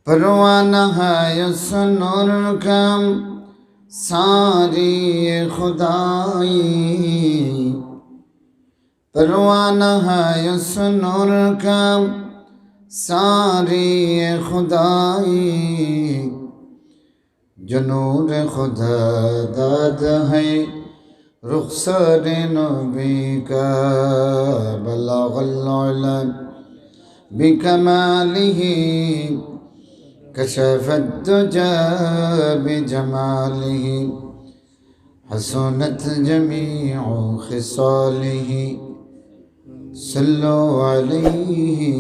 परवाना है उस नूर का सारी खुदाई, परवाना है उस नूर का सारी खुदाई। जो नूर खुदा दाद है रुखसर नबी का, बलगल उला बिकमालिही कशफत दुजा बिजमालिही हसनत जमीउ खिसालिही सल्लु अलैहि।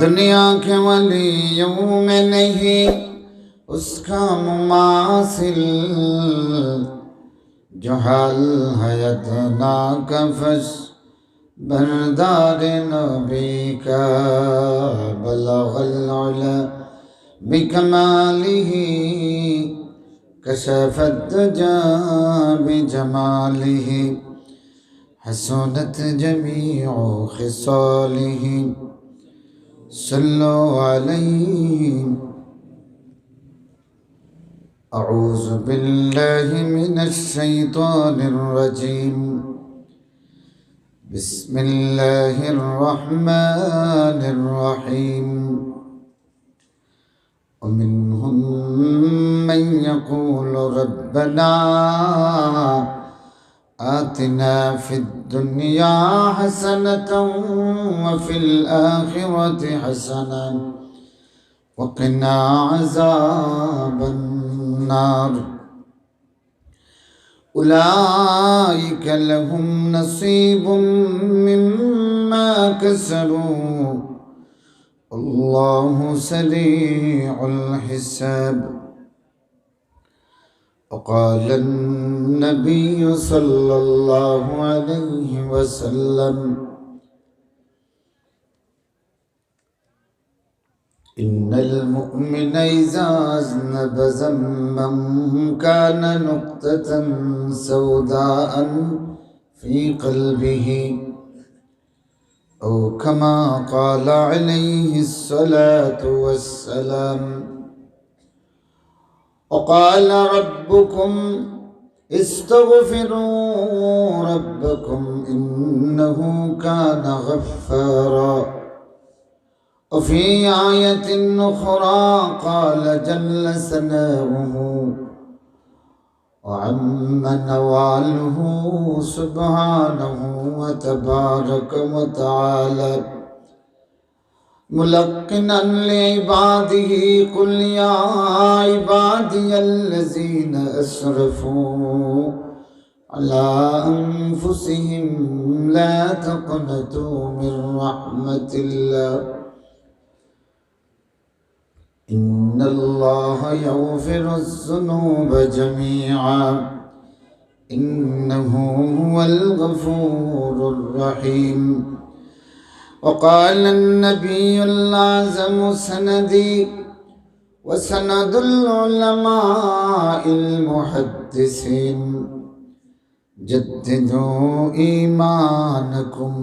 दुनिया के वलियों में नहीं उसका मुमासिल, जो हाल है अदना कफस बरदार नबी का, बलगल उला बिकमालिही कशफत दुजा बिजमालिही हसनत जमीउ खिसालिही सल्लु अलैहि। अऊज़ु बिल्लाहि मिनश शैतानिर रजीम। बिस्मिल्लाहिर रहमानिर रहीम। वमिनहुम मन यक़ूलु रब्बना आतिना फिद दुनिया हसनतन व फिल आखिरति हसनतन व क़िना अज़ाबन नार। उलाइका लहुम नसीबुम मिम्मा कसबू अल्लाहु सरीउल हिसाब। वक़ाल नबी सल्लल्लाहु अलैहि वसल्लम इन्नल मुमिन इज़ा अज़नब ज़म्बन कान नुक़्ततन सौदाअन फ़ी क़ल्बिही औ कमा क़ाल अलैहिस्सलातु वस्सलाम। वक़ाल रब्बुकुम इस्तग़फ़िरू रब्बकुम इन्नहु कान गफ़्फ़ारा। वफ़ी आयतिन उख़रा क़ाल जल्ल सनाउहु वअम्म नवालुहु सुब्हानहु व तबारक व तआला मुलक्किनन लिइबादिही कुल या इबादियल्लज़ीन अस्रफ़ू अला अन्फुसिहिम ला तक़नतू मिन रहमतिल्लाह इन्नल्लाह यग़फ़िरुज़्ज़ुनूब जमीआ इन्नहु हुवल गफ़ूरुर रहीम। वक़ाल नबियुल आज़म सनदी व सनदुल उलमाइल मुहद्दिसीन जद्दिदू ईमानकुम।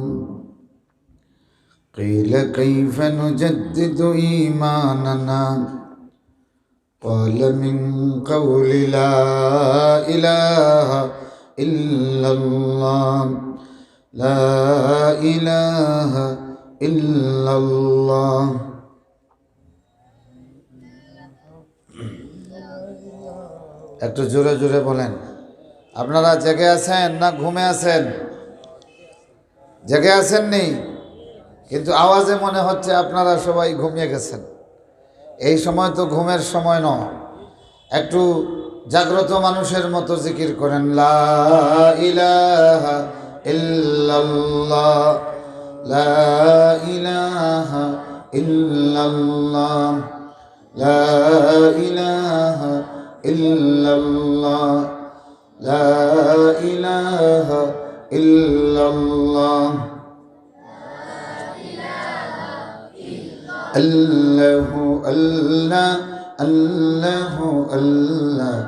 क़ील कैफ़ नुजद्दिदु ईमानना क़ाल मिन क़ौलि ला इलाहा इल्लल्लाह ला इलाहा इल्लल्लाह। একটু জোরে জোরে বলেন। আপনারা জেগে আছেন না ঘুমে আছেন? জেগে আছেন নি? কিন্তু আওয়াজে মনে হচ্ছে আপনারা সবাই ঘুমিয়ে গেছেন। এই সময় তো ঘুমের সময় নয়। একটু জাগ্রত মানুষের মতো জিকির করেন, লা ইলাহা ইল্লাল্লাহ লা ইলাহা ইল্লাল্লাহ লা ইলাহা ইল্লাল্লাহ লা ইলাহা ইল্লাল্লাহ আল্লাহু আল্লাহ আল্লাহু আল্লাহ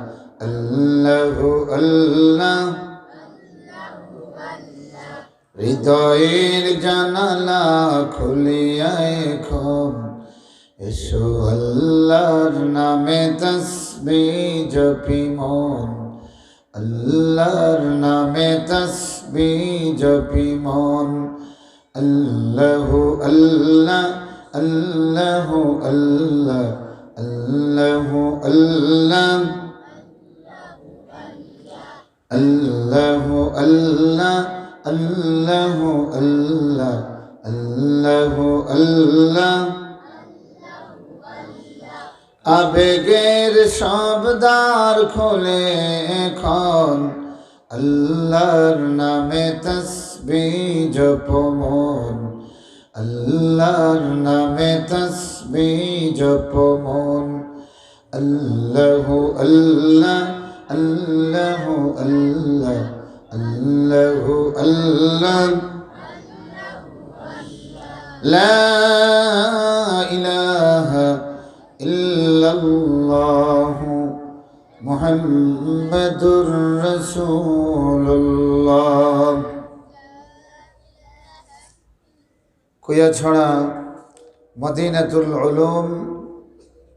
আল্লাহু আল্লাহ। হৃদয়ের জানালা খুলিয়া এখন এসো আল্লাহর নামে তাসবিহ জপি মন, আল্লাহর নামে তাসবিহ জপি মন। আল্লাহু আল্লাহ আল্লাহু আল্লাহ আল্লাহু আল্লাহ আল্লাহু আল্লাহ আল্লাহু আল্লাহ আল্লাহু আল্লাহ। আবেগের সব দ্বার খোলে এখন, আল্লাহর নামে তাসবিহ জপো মন, আল্লাহর নামে তাসবিহ জপো মন। আল্লাহু আল্লাহ আল্লাহু আল্লাহ আল্লাহু আল্লাহ। লা ইলাহা ইল্লাল্লাহু মুহাম্মাদুর রাসূলুল্লাহ। কুয়াছড়া মদিনাতুল উলুম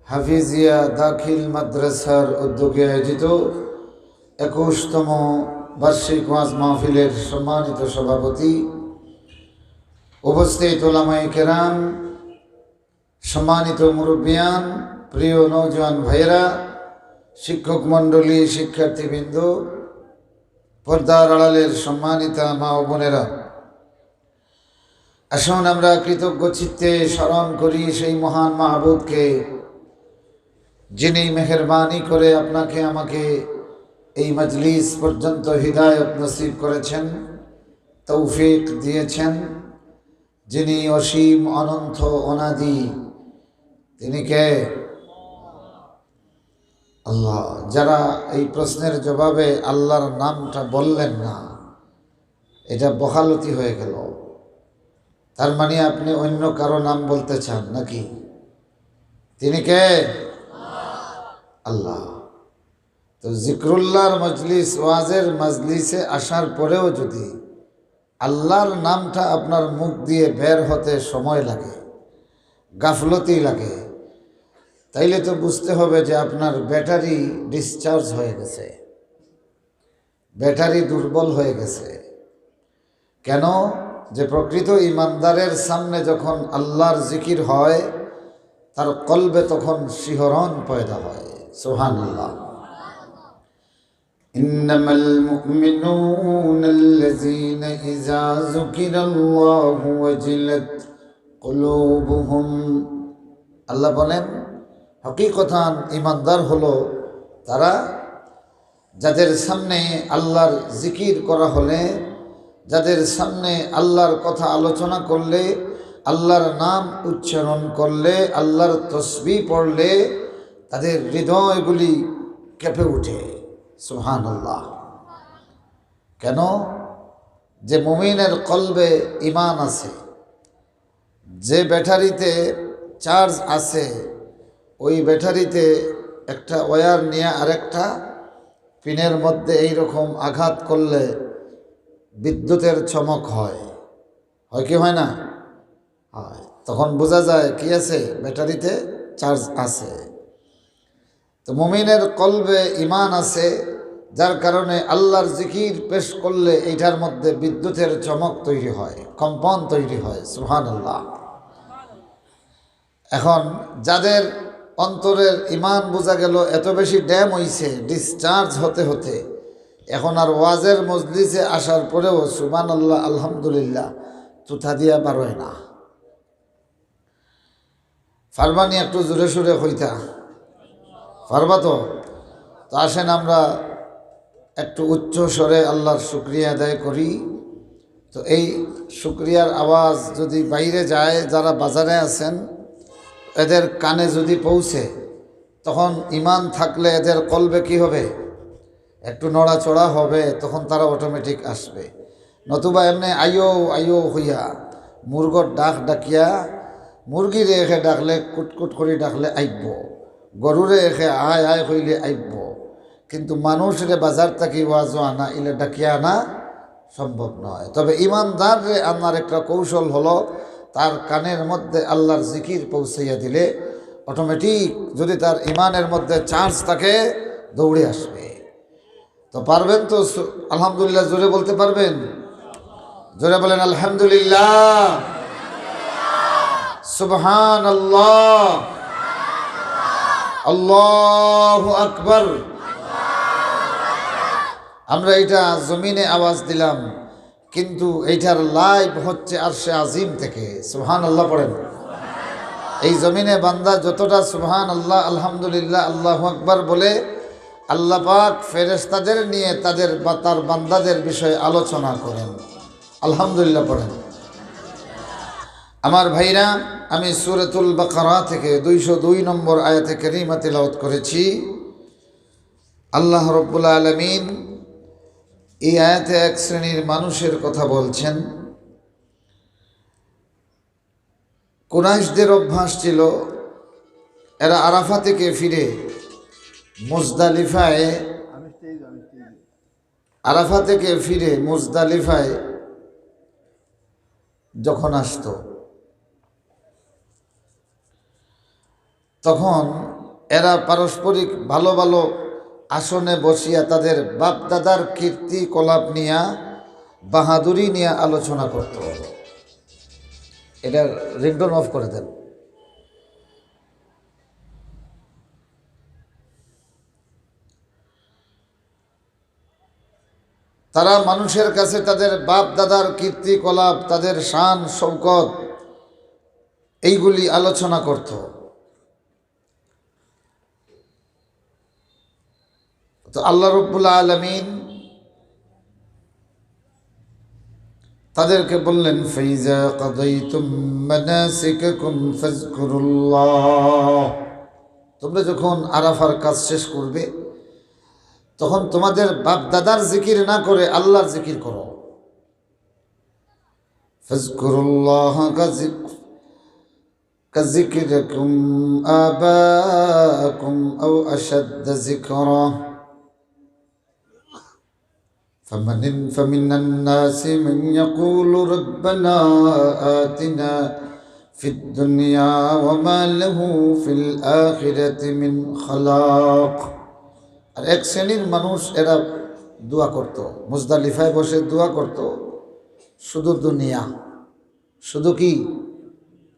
হাফিজিয়া দাখিল মাদ্রাসার উদ্যোগে আয়োজিত 21তম বার্ষিক ওয়াজ মাহফিলের সম্মানিত সভাপতি, উপস্থিত উলামায়ে কেরাম, সম্মানিত মুরব্বিয়ান, প্রিয় নওজোয়ান ভাইয়েরা, শিক্ষক মণ্ডলী, শিক্ষার্থীবৃন্দ, পর্দার আড়ালের সম্মানিতা মা ও বোনেরা, আসুন আমরা কৃতজ্ঞ চিত্তে স্মরণ করি সেই মহান মাহবুবকে, যিনি মেহেরবানি করে আপনাকে আমাকে এই মজলিস পর্যন্ত হিদায়ত নসিব করেছেন, তৌফিক দিয়েছেন, যিনি অসীম অনন্ত অনাদি। তিনি কে? আল্লাহ। যারা এই প্রশ্নের জবাবে আল্লাহর নামটা বললেন না, এটা বখালতি হয়ে গেল। তার মানে আপনি অন্য কারো নাম বলতে চান নাকি? তিনি কে? আল্লাহ। তো জিক্রুল্লাহর মজলিস, ওয়াজের মজলিসে আসার পরেও যদি আল্লাহর নামটা আপনার মুখ দিয়ে বের হতে সময় লাগে, গাফলতি লাগে, তাইলে তো বুঝতে হবে যে আপনার ব্যাটারি ডিসচার্জ হয়ে গেছে, ব্যাটারি দুর্বল হয়ে গেছে। কেন? যে প্রকৃত ইমানদারের সামনে যখন আল্লাহর জিকির হয়, তার কলবে তখন শিহরণ পয়দা হয়। সুবহানাল্লাহ। ইন্নামাল মুমিনুনা আল্লাযীনা ইযা যুকিরাল্লাহু ওয়াজিলাত কুলুবুহুম। আল্লাহ বলেন, হকিকতান ইমানদার হলো তারা যাদের সামনে আল্লাহর জিকির করা হলে, যাদের সামনে আল্লাহর কথা আলোচনা করলে, আল্লাহর নাম উচ্চারণ করলে, আল্লাহর তসবিহ পড়লে তাদের হৃদয়গুলি কেঁপে ওঠে। সুবহানাল্লাহ। কেন? যে মুমিনের কলবে ঈমান আছে, যে ব্যাটারিতে চার্জ আছে, ওই ব্যাটারিতে একটা ওয়্যার নিয়ে আরেকটা পিনের মধ্যে এই রকম আঘাত করলে বিদ্যুতের চমক হয়। হয় কি হয় না? হয়। তখন বোঝা যায় কি আছে, ব্যাটারিতে চার্জ আছে। তো মুমিনের কলবে ঈমান আছে, যার কারণে আল্লাহর জিকির পেশ করলে এইটার মধ্যে বিদ্যুতের চমক তৈরি হয়, কম্পন তৈরি হয়। সুবহানাল্লাহ। এখন যাদের অন্তরের ঈমান বোঝা গেল এত বেশি ড্যাম হইছে, ডিসচার্জ হতে হতে, এখন আর ওয়াজের মজলিসে আসার পরেও সুবহানাল্লাহ আলহামদুলিল্লাহ তুথা দিয়া পারোয় না। ফারবানি একটু জোরে সুরে হইতা পারবা তো? তো আসেন আমরা একটু উচ্চ স্বরে আল্লাহর শুকরিয়া আদায় করি। তো এই শুকরিয়ার আওয়াজ যদি বাইরে যায়, যারা বাজারে আছেন এদের কানে যদি পৌঁছে, তখন ঈমান থাকলে এদের কলবে কি হবে? একটু নড়াচড়া হবে, তখন তারা অটোমেটিক আসবে। নতুবা এমনি আয়ো আয়ো হইয়া মুরগর ডাক ডাকিয়া, মুরগিরে এখে ডাকলে কুটকুট করে ডাকলে আইব, গরুরে এখে আয় আয় হইলে আইব, কিন্তু মানুষরে বাজার থাকি ওয়াজও আনা ইলে ডাকিয়া আনা সম্ভব নয়। তবে ইমানদারে আনার একটা কৌশল হলো, তার কানের মধ্যে আল্লাহর জিকির পৌঁছাইয়া দিলে অটোমেটিক যদি তার ইমানের মধ্যে চার্জ থাকে দৌড়ে আসবে। তো পারবেন তো আলহামদুলিল্লাহ জোরে বলতে পারবেন? জোরে বলেন আলহামদুলিল্লাহ, সুবহানাল্লাহ, আল্লাহু আকবার। আমরা এটা জমিনে আওয়াজ দিলাম, কিন্তু এইটার লাইভ হচ্ছে আরশে আজিম থেকে। সুবহানাল্লাহ পড়েন। এই জমিনে বান্দা যতটা সুবহানাল্লাহ, আলহামদুলিল্লাহ, আল্লাহু আকবার বলে, আল্লাহ পাক ফেরেশতাদের নিয়ে তার বান্দাদের বিষয়ে আলোচনা করেন। আলহামদুলিল্লাহ পড়েন। আমার ভাইরা, আমি সূরাতুল বাকারা থেকে 202 নম্বর আয়াতে কারিমা তিলাওয়াত করেছি। আল্লাহ রাব্বুল আলামিন এই আয়াতে এক শ্রেণীর মানুষের কথা বলছেন। কুরাইশদের অভ্যাস ছিল, এরা আরাফা থেকে ফিরে মুজদালিফায় যখন আসতো, তখন এরা পারস্পরিক ভালো ভালো আসনে বসিয়া তাদের বাপ দাদার কীর্তি কলাপ নিয়া, বাহাদুরি নিয়ে আলোচনা করত। এটা রিংটোন অফ করে দেন। তারা মানুষের কাছে তাদের বাপ দাদার কীর্তি কলাপ, তাদের শান শৌকত, এইগুলি আলোচনা করত। তো আল্লাহ রাব্বুল আলামিন তাদেরকে বললেন, ফাইজা কাদাইতুম মানাসিকাকুম ফাযকুরুল্লাহ, তোমরা যখন আরাফার কাজ শেষ করবে, তখন তোমাদের বাপ দাদার জিকির না করে আল্লাহর জিকির করো। ফাযকুরুল্লাহ কাযিকরিকুম আবাকুম আও আশাদ্দা যিকরা فمن الناس من يقول ربنا آتنا في الدنيا وما له في الآخرة من خلاق। আর এক শ্রেণীর মানুষ এরা দোয়া করত, মুজদালিফায় বসে দোয়া করত, শুধু দুনিয়া, শুধু কি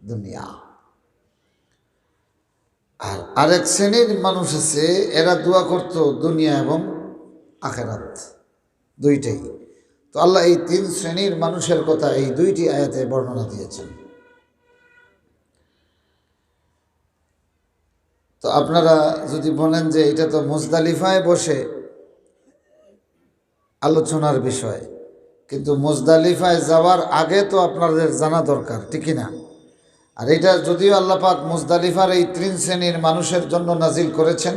দুনিয়া। আর আরেক শ্রেণীর মানুষ আছে, এরা দোয়া করত দুনিয়া এবং আখিরাত, দুইটাই। তো আল্লাহ এই 3 শ্রেণীর মানুষের কথা এই 2টি আয়াতে বর্ণনা দিয়েছেন। তো আপনারা যদি বলেন যে এটা তো মুজদালিফায় বসে আলোচনার বিষয়, কিন্তু মুজদালিফায় যাওয়ার আগে তো আপনাদের জানা দরকার, ঠিক না? আর এটা যদিও আল্লাহ পাক মুজদালিফার এই 3 শ্রেণীর মানুষের জন্য নাজিল করেছেন,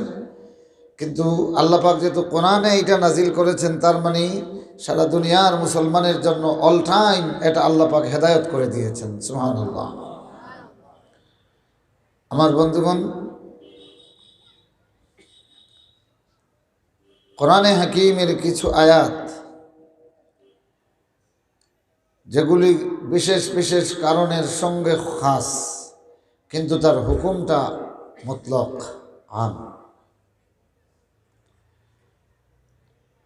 কিন্তু আল্লাহ পাক যেহেতু কোরআনে এটা নাজিল করেছেন, তার মানে সারা দুনিয়ার মুসলমানের জন্য অল টাইম এটা আল্লাহ পাক হেদায়েত করে দিয়েছেন। সুবহানাল্লাহ। আমার বন্ধুগণ, কোরআনে হাকিমের কিছু আয়াত যেগুলি বিশেষ বিশেষ কারণের সঙ্গে খাস, কিন্তু তার হুকুমটা মুতলক, আম।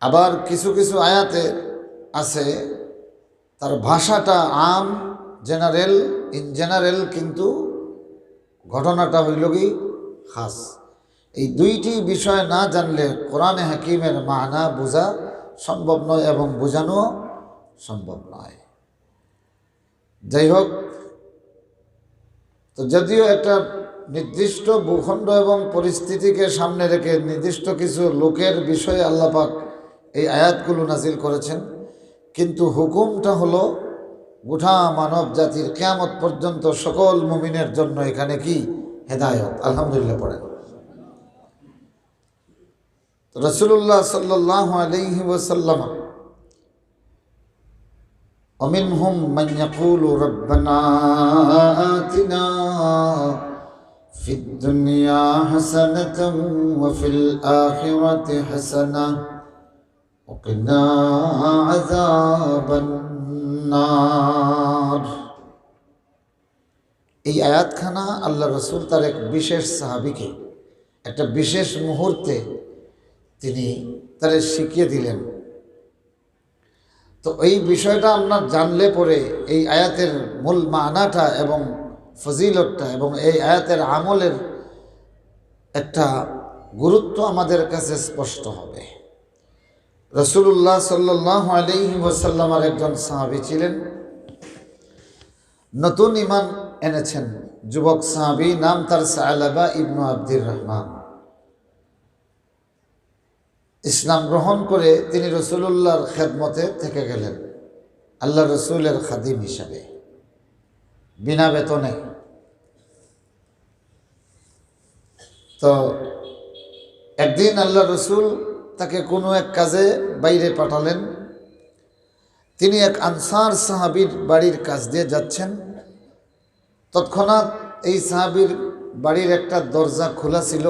আবার কিছু কিছু আয়াতে আছে তার ভাষাটা আম, জেনারেল, ইন জেনারেল, কিন্তু ঘটনাটা হইল কি খাস। এই 2টি বিষয় না জানলে কোরআনে হাকিমের মানা বোঝা সম্ভব নয় এবং বোঝানো সম্ভব নয়। যাই হোক, তো যদিও একটা নির্দিষ্ট ভূখণ্ড এবং পরিস্থিতিকে সামনে রেখে নির্দিষ্ট কিছু লোকের বিষয়ে আল্লাহ পাক এই আয়াতগুলো নাজিল করেছেন, কিন্তু হুকুমটা হলো গোটা মানব জাতির কিয়ামত পর্যন্ত সকল মুমিনের জন্য এখানে কি হেদায়েত। আলহামদুলিল্লাহ পড়েন। রাসূলুল্লাহ সাল্লাল্লাহু আলাইহি ওয়াসাল্লাম, ومنهم من يقول ربنا آتنا في الدنيا حسنة وفي الآخرة حسنة وقنا عذاب النار। এই আয়াতখানা আল্লাহ রসুল তার এক বিশেষ সাহাবীকে একটা বিশেষ মুহূর্তে তিনি তারে শিখিয়ে দিলেন। তো এই বিষয়টা আমরা জানলে পরে এই আয়াতের মূল মানাটা এবং ফজিলতটা এবং এই আয়াতের আমলের একটা গুরুত্ব আমাদের কাছে স্পষ্ট হবে। রাসূলুল্লাহ সাল্লাল্লাহু আলাইহি ওয়াসাল্লামের একজন সাহাবী ছিলেন, নতুন ঈমান এনেছেন, যুবক সাহাবী, নাম তার সালাবা ইবনু আব্দুর রহমান। ইসলাম গ্রহণ করে তিনি রাসূলুল্লাহর খেদমতে থেকে গেলেন, আল্লাহ রসুলের খাদিম হিসাবে, বিনা বেতনে। তো একদিন আল্লাহ রসুল তাকে কোনো এক কাজে বাইরে পাঠালেন। তিনি এক আনসার সাহাবীর বাড়ির কাছ দিয়ে যাচ্ছেন। তৎক্ষণাৎ এই সাহাবীর বাড়ির একটা দরজা খোলা ছিল।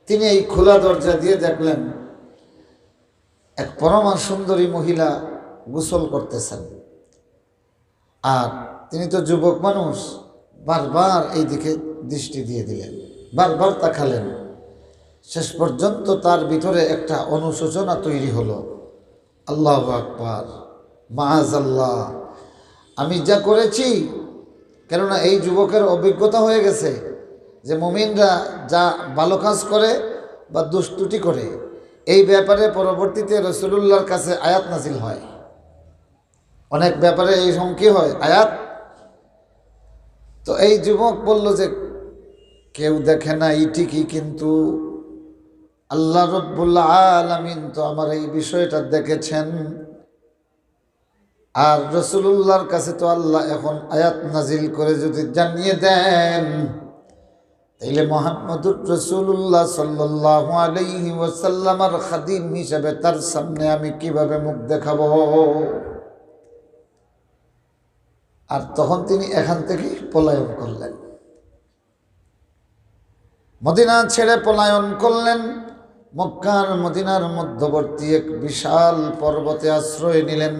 তিনি এই খোলা দরজা দিয়ে দেখলেন এক পরমা সুন্দরী মহিলা গোসল করতেছেন। আর তিনি তো যুবক মানুষ, বারবার এই দিকে দৃষ্টি দিয়ে দিলেন, বারবার তাকালেন। শেষ পর্যন্ত তার ভিতরে একটা অনুশোচনা তৈরি হলো। আল্লাহু আকবার, মাআযাল্লাহ, আমি যা করেছি, কেননা এই যুবকের অভিজ্ঞতা হয়ে গেছে যে মুমিনরা যা ভালো কাজ করে বা দুষ্টুটি করে, এই ব্যাপারে পরবর্তীতে রাসূলুল্লাহর কাছে আয়াত নাজিল হয়। অনেক ব্যাপারে এই কি হয়, আয়াত। তো এই যুবক বলল যে কেউ দেখে না এই ঠিকই, কিন্তু আল্লাহ রব্বুল আলামিন তো আমার এই বিষয়টা দেখেছেন, আর রাসূলুল্লাহর কাছে তো আল্লাহ এখন আয়াত নাজিল করে যদি জানিয়ে দেন, তাইলে মুহাম্মদুর রাসূলুল্লাহ সাল্লাল্লাহু আলাইহি ওয়াসাল্লামের খাদিম হিসেবে তার সামনে আমি কিভাবে মুখ দেখাবো। আর তখন তিনি এখান থেকে পলায়ন করলেন, মদিনা ছেড়ে পলায়ন করলেন। মক্কার মদিনার মধ্যবর্তী এক বিশাল পর্বতে আশ্রয় নিলেন।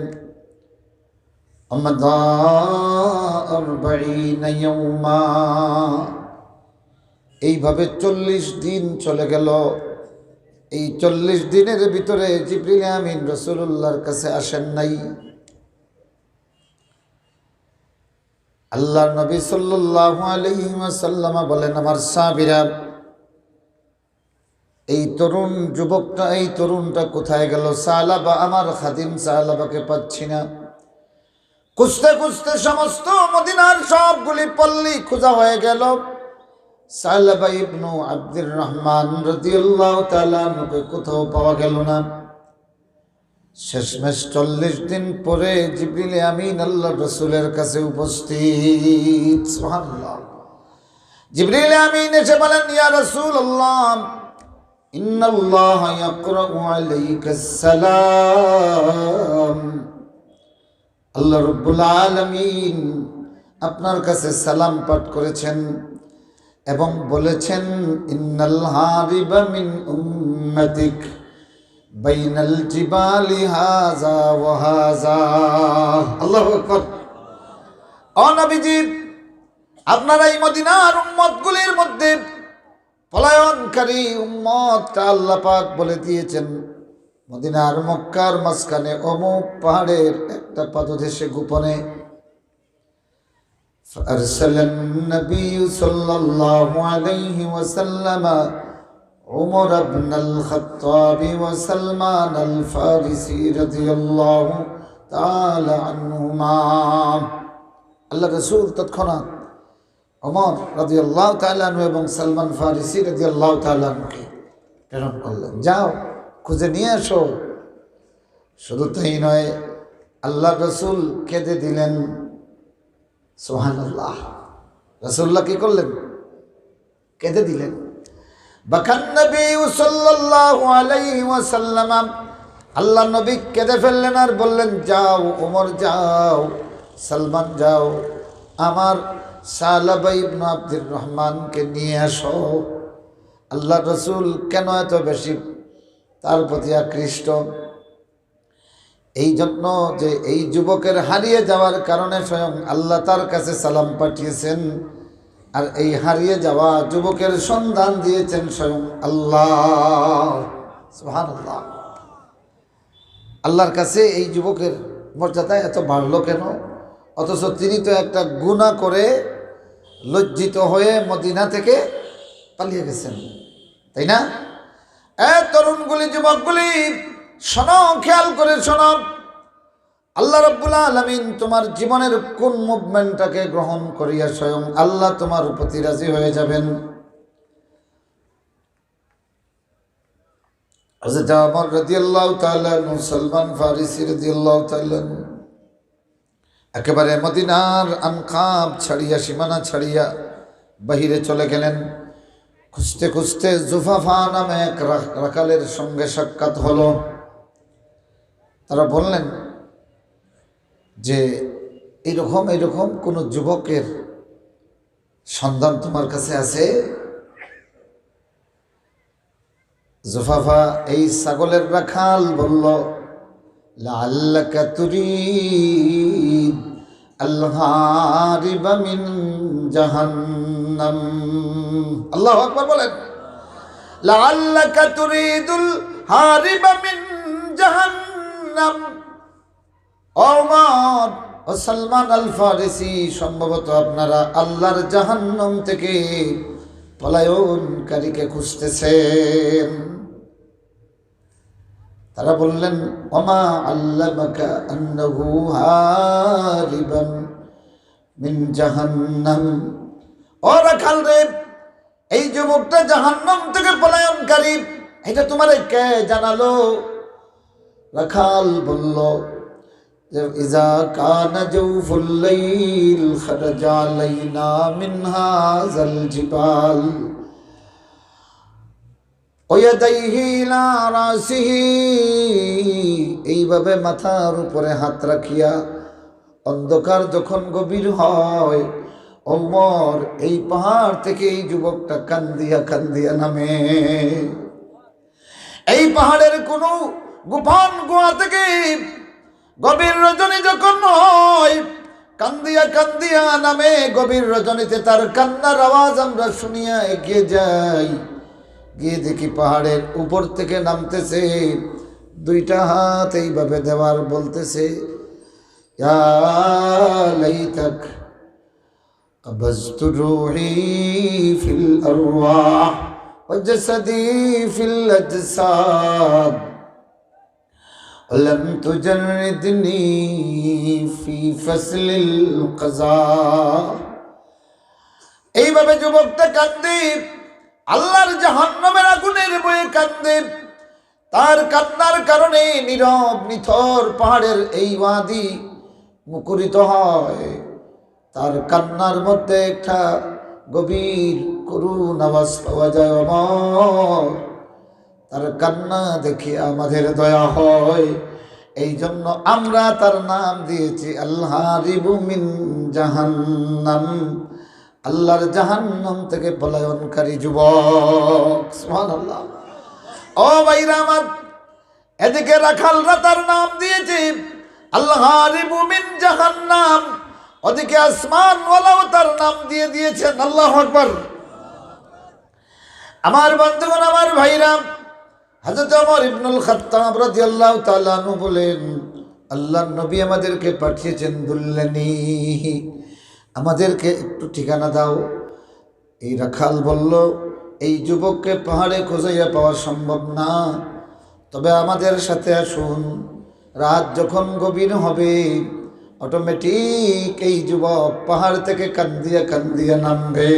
এইভাবে 40 দিন চলে গেল। এই 40 দিনের ভিতরে জিবরিল আমিন রাসূলুল্লাহর কাছে আসেন নাই। আল্লাহর নবী সাল্লাল্লাহু আলাইহি ওয়াসাল্লাম বলেন, আমার সাহাবীরা, এই তরুণ যুবকটা, এই তরুণটা কোথায় গেল? সালাবা, আমার খাদিম সালাবাকে পাচ্ছি না। খুঁজতে খুঁজতে সমস্ত মদিনার সবগুলি পল্লী খোঁজা হয়ে গেল। সালাবা ইবনু আব্দুর রহমান রাদিয়াল্লাহু তাআলা আনহুকে কোথাও পাওয়া গেল না। শেষমেশ 40 দিন পরে জিবরিল আমিন আল্লাহর রাসূলের কাছে উপস্থিত। সুবহানাল্লাহ। জিবরিল আমিন এসে বলেন, ইয়া রাসূলুল্লাহ, ইন্নাল্লাহা ইয়াকরাউ আলাইকাস সালাম। আল্লাহ রাব্বুল আলামিন আপনার কাছে সালাম পাঠ করেছেন এবং বলেছেন, ইন্নাল হারিবা মিন উম্মাতিক বাইনাল জিবালি হাযা ওয়া হাযা। আল্লাহু আকবার। ও নবীজি, আপনারা এই মদিনার উম্মতগুলির মধ্যে পলায়নকারী উম্মতটা আল্লাহ পাক বলে দিয়েছেন, মদিনার মক্কার মাঝখানে অমুক পাহাড়ের একটা পাদদেশে গোপনে। ফারসালান নবী সাল্লাল্লাহু আলাইহি ওয়াসাল্লাম উমর ইবনে আল খাত্তাব ওয়া সালমান আল ফারিসি রাদিয়াল্লাহু তাআলা আনহুমা। আল্লাহ রাসূল তৎক্ষণাৎ ওমর রাদিয়াল্লাহু তাআলা আনহু এবং সালমান ফারিসি রাদিয়াল্লাহু তাআলা আনহুকে প্রেরণ করলেন, যাও খুঁজে নিয়ে আসো। শুধু তাই নয়, আল্লাহ রসুল কেঁদে দিলেন। সুবহানাল্লাহ। রাসূলুল্লাহ কি করলেন? কেঁদে দিলেন। বাকান নবী সাল্লাল্লাহু আলাইহি ওয়াসাল্লাম, আল্লাহ নবী কেঁদে ফেললেন আর বললেন, যাও ওমর যাও, সালমান যাও, আমার সালাবা ইবনে আব্দুর রহমানকে নিয়ে আসো। আল্লাহ রসুল কেন এত বেশি তার প্রতি আকৃষ্ট? এই জন্য যে এই যুবকের হারিয়ে যাওয়ার কারণে স্বয়ং আল্লাহ তার কাছে সালাম পাঠিয়েছেন, আর এই হারিয়ে যাওয়া যুবকের সন্ধান দিয়েছেন স্বয়ং আল্লাহ। সুবহানাল্লাহ। আল্লাহর কাছে এই যুবকের মর্যাদা এত বাড়লো কেন? অথচ তিনি তো একটা গুনাহ করে লজ্জিত হয়ে মদিনা থেকে পালিয়ে গেছেন, তাই না? তরুণগুলি, যুবকগুলি, শোনো, খেয়াল করে শোনো। আল্লাহ রাব্বুল আলামিন তোমার জীবনের কোন মুভমেন্টটাকে গ্রহণ করিয়া স্বয়ং আল্লাহ তোমার প্রতি রাজি হয়ে যাবেন। হযরত ওমর রাদিয়াল্লাহু তাআলা আনহু, সালমান ফারিসি রাদিয়াল্লাহু তাআলা আনহু একেবারে মদিনার আনকাব ছাড়িয়া, সীমানা ছাড়িয়া বাহিরে চলে গেলেন। খুঁজতে খুঁজতে জুফাফা নামে এক রাখালের সঙ্গে সাক্ষাৎ হলো। তারা বললেন যে এইরকম কোন যুবকের সন্ধান তোমার কাছে আছে? জুফাফা, এই ছাগলের রাখাল, বলল, লাআল্লাকা তুরিদ আল হারিবা মিন জাহান্নাম। আল্লাহু আকবার বলেন। লাআল্লাকা তুরিদুল হারিবা মিন জাহান্নাম। ওমর ও সালমান আল ফারিসি, সম্ভবত আপনারা আল্লাহর জাহান্নাম থেকে পলায়নকারীকে খুঁজতেছেন। তারা বললেন, ওমা আল্লামাকা আন্নাহু হারিবান মিন জাহান্নাম। ও রাখাল রে, এই যুবকটা জাহান্নাম থেকে পলায়নকারী, এটা তোমারে কে জানালো? রাখাল বলল, ইজা কানা জাওফুল লাইল খারাজা আলাইনা মিন হাযাল জিবাল ওয়াদাইহি ইলা রাসিহি। এইভাবে মাথার উপরে হাত রাখিয়া অন্ধকার যখন গভীর হয়, ওমর এই পাহাড় থেকে এই যুবকটা কান্দিয়া কান্দিয়া নামে। এই পাহাড়ের কোন গোপন গুহা থেকে গভীর রজনী যখন হয়, কান্দিয়া কান্দিয়া নামে। গভীর রজনীতে তার কান্নার আওয়াজ আমরা শুনিয়া এগিয়ে যাই। গিয়ে দেখি পাহাড়ের উপর থেকে নামতেছে, দুইটা হাত এইভাবে দেওয়ার, বলতেছে, ইয়া লাইতাক কবজতু রূহি ফিল আরওয়াহ ওয়া জাসাদি ফিল আজসাদ ولم تجردني في فصل القضاء। এইভাবে যুবকটা কান্দে, আল্লাহর জাহান্নামের আগুনের বয়ে কান্দে। তার কান্নার কারণে নীরব নিথর পাহাড়ের এই ওয়াদি মুখরিত হয়। তার কান্নার মধ্যে একটা গভীর করুণ আওয়াজ পাওয়া যায়। ওমর, তার কান্না দেখে আমাদের দয়া হয়, এই জন্য আমরা তার নাম দিয়েছি আল হারিবু মিন জাহান্নাম, আল্লাহর জাহান্নাম থেকে পলায়নকারী যুবক। সুবহানাল্লাহ। ও ভাইরা আমার, এদিকে রাখালরা তার নাম দিয়েছে আল হারিবু মিন জাহান্নাম, ওদিকে আসমানওয়ালাও তার নাম দিয়ে দিয়েছেন। আল্লাহু আকবার। আমার বন্ধুগণ, আমার ভাইরা, হযরত ওমর ইবনুল খাত্তাব রাদিয়াল্লাহু তাআলা আনহু বলেন, আল্লাহর নবী আমাদেরকে পাঠিয়েছেন, দুল্লানি, আমাদেরকে একটু ঠিকানা দাও। এই রাখাল বলল, এই যুবককে পাহাড়ে খোঁজাইয়া পাওয়া সম্ভব না, তবে আমাদের সাথে আসুন। রাত যখন গভীর হবে, অটোমেটিক এই যুবক পাহাড় থেকে কান্দিয়া কান্দিয়া নামবে।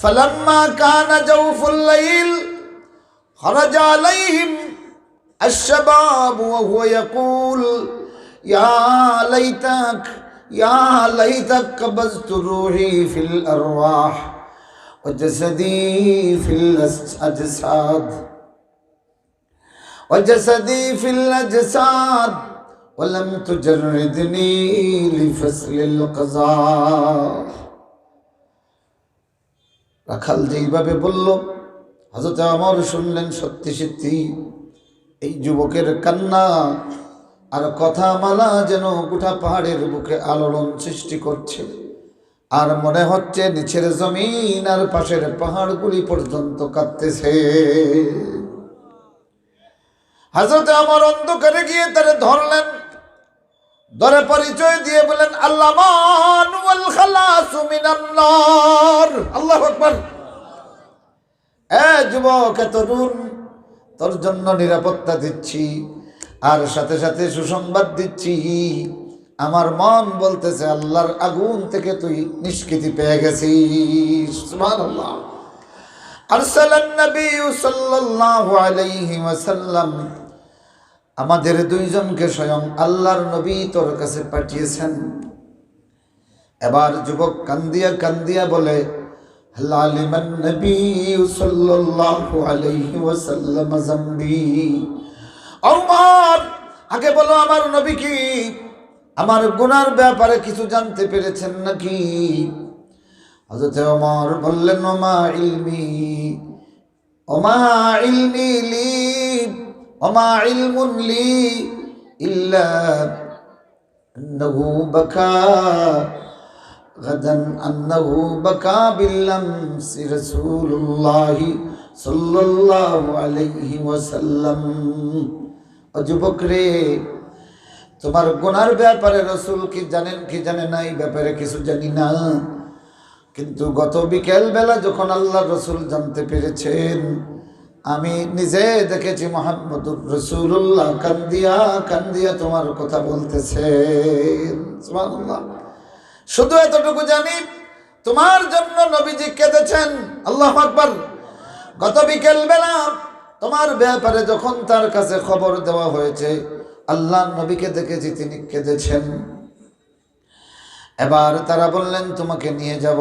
ফালাম্মা কানা জাওফুল লাইল خرج عليهم الشباب وهو يقول يا ليتك قبضت روحي في الأرواح وجسدي في الأجساد ولم تجردني لفصل القضاء। রাখাল যেইভাবে বলল, হযরত ওমর শুনলেন, সত্যি সত্যি এই যুবকের কান্না আর কথা মালা যেন গোটা পাহাড়ের বুকে আলোড়ন সৃষ্টি করছে। আর মনে হচ্ছে নিচের জমিন আর পাশের পাহাড়গুলি পর্যন্ত কাঁদতেছে। হযরত ওমর অন্ধকারে গিয়ে তারে ধরলেন, ধরে পরিচয় দিয়ে বলেন, আল্লামান ওয়াল খালাসু মিনান নার। আল্লাহু আকবার। যুবক, তরুণ, তোর জন্য নিরাপত্তা দিচ্ছি, আর সাথে সাথে সুসংবাদ দিচ্ছি, আমার মন বলতেছে আল্লাহর আগুন থেকে তুই নিষ্কৃতি পেয়ে গেছিস। সুবহানাল্লাহ। আরসালান নবী সাল্লাল্লাহু আলাইহি ওয়াসাল্লাম, আমাদের দুইজনকে স্বয়ং আল্লাহর নবী তোর কাছে পাঠিয়েছেন। এবার যুবক কান্দিয়া কান্দিয়া বলে, আলিমান নবী সাল্লাল্লাহু আলাইহি ওয়াসাল্লাম যামবি। ওমর, আগে বলো আমার নবী কি আমার গুনার ব্যাপারে কিছু জানতে পেরেছেন নাকি? হযরত ওমর বললেন, ওমা ইলমি লি ওমা ইলমুন লি ইল্লা আন্নাহু বাকা গাদান আন্নাহু বাকা বিল্লামসি রাসূলুল্লাহ সাল্লাল্লাহু আলাইহি ওয়াসাল্লাম। ও যুবক রে, তোমার গুনার ব্যাপারে রাসূল কি জানেন কি জানে না এই ব্যাপারে কিছু জানি না, কিন্তু গত বিকেল বেলা যখন আল্লাহর রাসূল জানতে পেরেছেন, আমি নিজে দেখেছি মুহাম্মদুর রাসূলুল্লাহ কান্দিয়া কান্দিয়া তোমার কথা বলতেছেন। সুবহানাল্লাহ। শুধু এতটুকু জানি, তোমার জন্য নবীজি কেঁদেছেন। আল্লাহু আকবার। গত বিকেল বেলা তোমার ব্যাপারে যখন তার কাছে খবর দেওয়া হয়েছে, আল্লাহর নবীকে দেখেছি তিনি কেঁদেছেন। এবার তারা বললেন তোমাকে নিয়ে যাব।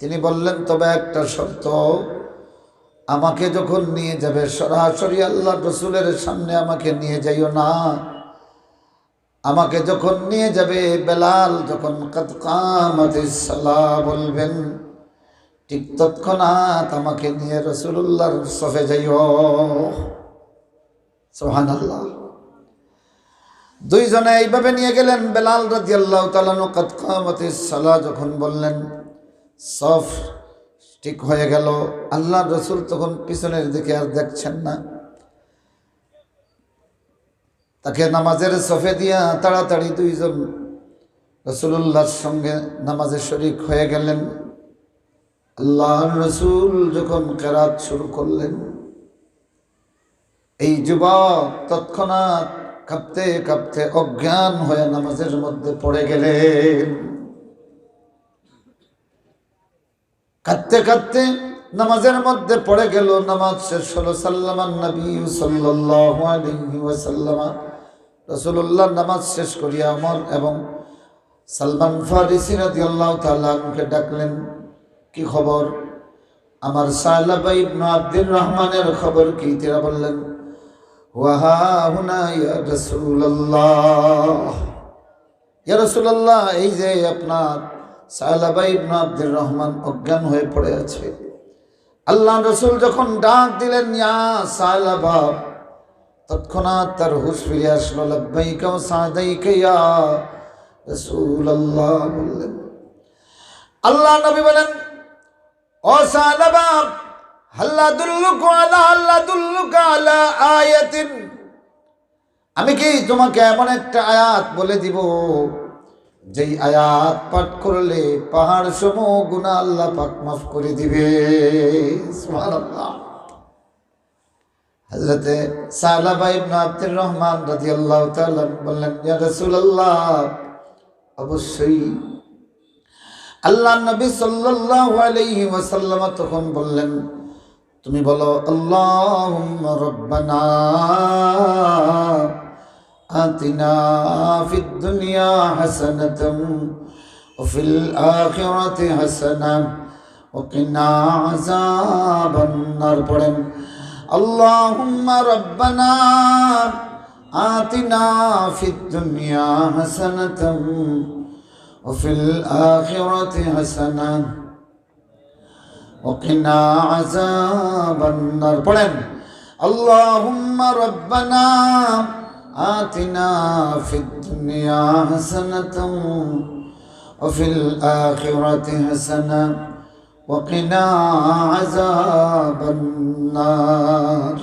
তিনি বললেন, তবে একটা শর্ত, আমাকে যখন নিয়ে যাবে সরাসরি আল্লাহর রাসূলের সামনে আমাকে নিয়ে যাইও না। আমাকে যখন নিয়ে যাবে, বেলাল যখন কাদ কামাতিস সালাহ বলবেন, ঠিক তৎক্ষণাৎ আমাকে নিয়ে রাসূলুল্লাহর সফে যাইও। সুবহানাল্লাহ। দুইজনে এইভাবে নিয়ে গেলেন। বেলাল রাদিয়াল্লাহু তাআলা আনহু কাদ কামাতিস সালাহ যখন বললেন, সফ ঠিক হয়ে গেল। আল্লাহর রাসূল তখন পিছনের দিকে আর দেখছেন না। তাকে নামাজের সফে দিয়া তাড়াতাড়ি দুইজন রাসূলুল্লাহর সঙ্গে নামাজে শরীক হয়ে গেলেন। আল্লাহর রাসূল যখন কিরাত শুরু করলেন, এই যুবক তৎক্ষণাৎ কাঁপতে কাঁপতে অজ্ঞান হয়ে নামাজের মধ্যে পড়ে গেলেন। কাঁদতে কাঁদতে নামাজের মধ্যে পড়ে গেল। নামাজ শেষ হলো। সাল্লামান নবী সাল্লাল্লাহু আলাইহি ওয়াসাল্লাম, রাসূলুল্লাহ নামাজ শেষ করিয়া ওমর এবং সালমান ফারিসি রাদিয়াল্লাহু তাআলা আনহুকে ডাকলেন। কি খবর? আমার সালাবা ইবনে আব্দুর রহমানের খবর কি? তারা বললেন, ওয়া হুনা ইয়া রাসূলুল্লাহ, ইয়া রাসূলুল্লাহ, এই যে আপনার সালাবা ইবনে আব্দুর রহমান অজ্ঞান হয়ে পড়ে আছে। আল্লাহর রাসূল যখন ডাক দিলেন, ইয়া সালাবা, তৎক্ষণাৎ তার হুঁশ ফিরে আসলো। লাব্বাইকা ওয়া সাদাইকা ইয়া রাসূলুল্লাহ বললেন। আল্লাহ নবী বলেন, ও সালাবা, হাল্লা দুল্লুকা আলা আয়াতিন, আমি কি তোমাকে এমন একটা আয়াত বলে দিব যেই আয়াত পাঠ করলে পাহাড় সম গুনাহ আল্লাহ পাক মাফ করে দিবে। সুবহানাল্লাহ। হযরতে সালাবা ইবনে আব্দুর রহমান রাদিয়াল্লাহু তাআলা বললেন, ইয়া রাসূলুল্লাহ, অবশ্যই। আল্লাহর নবী সাল্লাল্লাহু আলাইহি ওয়াসাল্লাম তখন বললেন, তুমি বলো, আল্লাহুম্মা রাব্বানা আতিনা ফিদ দুনিয়া হাসানাতাম ওয়া ফিল আখিরাতি হাসানাহ ওয়া কিনা আযাবান নার। পড়েন, আল্লাহুম্মা রাব্বানা আতিনা ফিদ দুনিয়া হাসানাতাম ওয়া ফিল আখিরাতি হাসানাহ ওয়া কিনা আযাবান নার। পড়েন, আল্লাহুম্মা রাব্বানা আতিনা ফিদ দুনিয়া হাসানাতাও ওয়া ফিল আখিরাতি হাসানাতাও ওয়া কিনা আযাবান নার।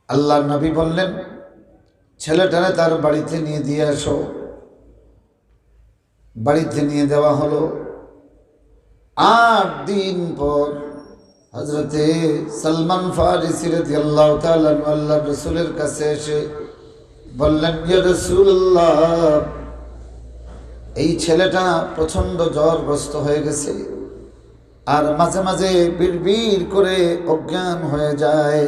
আল্লাহর নবী বললেন, ছেলেটারে তার বাড়িতে নিয়ে দিয়ে আসো। বাড়িতে নিয়ে দেওয়া হলো। 8 দিন পর হযরতে সালমান ফারিসি রাদিয়াল্লাহু তাআলা আল্লাহর রাসূলের কাছে এসে বললেন, ইয়া রাসূলুল্লাহ, এই ছেলেটা প্রচন্ড জ্বরগ্রস্ত হয়ে গেছে, আর মাঝে মাঝে বিড়বিড় করে অজ্ঞান হয়ে যায়,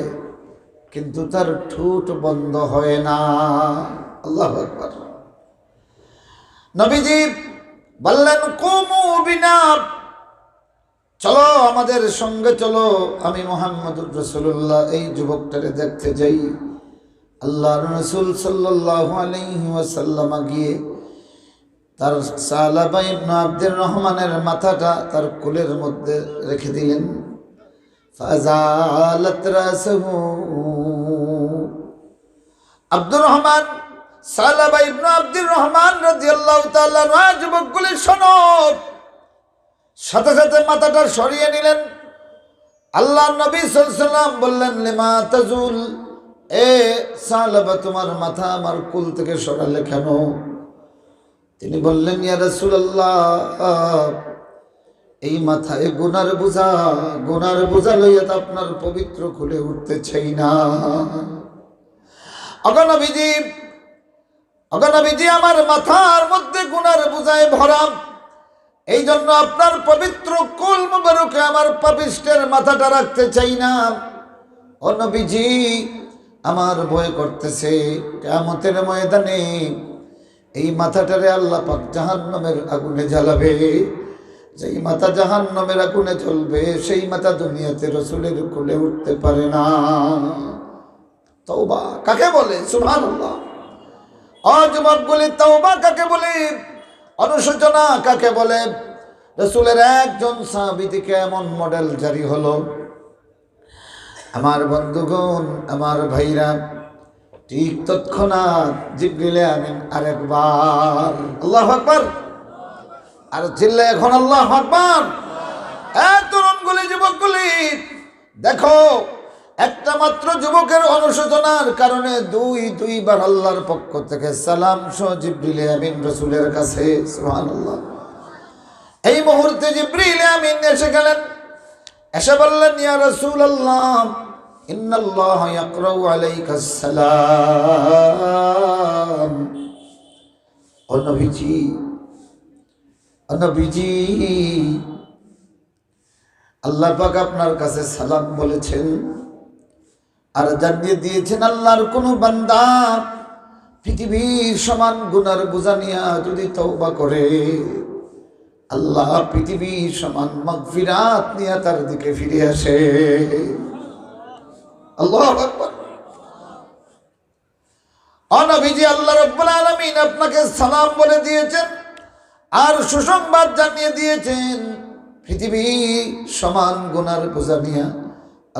কিন্তু তার ঠোঁট বন্ধ হয় না। আল্লাহু আকবার। নবীজি বললেন, কুমু বিনা, চলো আমাদের সঙ্গে চলো, আমি মুহাম্মদুর রাসূলুল্লাহ এই যুবকটারে দেখতে যাই। আল্লাহর রাসূল সাল্লাল্লাহু আলাইহি ওয়াসাল্লাম গিয়ে তার সালাবা ইবনে আব্দুর রহমানের মাথাটা তার কোলের মধ্যে রেখে দিলেন। ফাজালাত রাসুহু, আব্দুর রহমান সালাবা ইবনে আব্দুর রহমান রাদিয়াল্লাহু তাআলা যুবকগুলি শোনো, সাথে সাথে মাথাটা সরিয়ে নিলেন। আল্লাহর নবী সাল্লাল্লাহু আলাইহি ওয়াসাল্লাম বললেন, লিমা তাজুল, এ সালাবা, তোমার মাথা আমার কোল থেকে সরালে কেন? তিনি বললেন, ইয়া রাসূলুল্লাহ, এই মাথায় গুনার বোঝা লইয়া তো আপনার পবিত্র খুলে উঠতে চাই না। অগনবীজি, আমার মাথার মধ্যে গুনার বোঝায় ভরা, এই জন্য আপনার পবিত্র কুল মুবারকে আমার পাপিষ্টের মাথাটা রাখতে চাই না। ও নবীজি, আমার ভয় করতেছে কিয়ামতের ময়দানে এই মাথাটারে আল্লাহ পাক জাহান্নামের আগুনে জ্বালাবে। যেই মাথা জাহান্নামের আগুনে জ্বলবে, সেই মাথা দুনিয়াতে রাসূলের কোলে উঠতে পারে না। তওবা কাকে বলে? সুবহানাল্লাহ। যুবকগুলি, তওবা কাকে বলে? অনুশোচনা কাকে বলে? রাসূলের একজন সাহাবী থেকে এমন মডেল জারি হলো। আমার বন্ধুগণ, আমার ভাইরা, ঠিক তৎক্ষণাৎ জিবরিল আমিন আরেকবার আল্লাহু আকবার, আর চিল্লে এখন আল্লাহু আকবার। তরুণগুলি, যুবকগুলি, দেখো, একটা মাত্র যুবকের অনুশোচনার কারণে দুইবার আল্লাহর পক্ষ থেকে সালাম সহ জিবরিল আমিন রাসূলের কাছে। সুবহানাল্লাহ। এই মুহূর্তে জিবরিল আমিন এসে গেলেন, এসে বললেন, ইয়া রাসূলুল্লাহ, ইন্নাল্লাহা ইয়াকরাউ আলাইকাস সালাম। ও নবীজি, আল্লাহ পাক আপনার কাছে সালাম বলেছেন, আর জানিয়ে দিয়েছেন আল্লাহর কোন বান্দা পৃথিবীর সমান গুনার বোঝা নিয়ে যদি তওবা করে, আল্লাহ পৃথিবীর সমান মাগফিরাত নিয়ে তার দিকে ফিরে আসে। আল্লাহু আকবার। ও নবীজি, আল্লাহ রাব্বুল আলামিন আপনাকে সালাম বলে দিয়েছেন আর সুসংবাদ জানিয়ে দিয়েছেন, পৃথিবী সমান গুনার বোঝা নিয়ে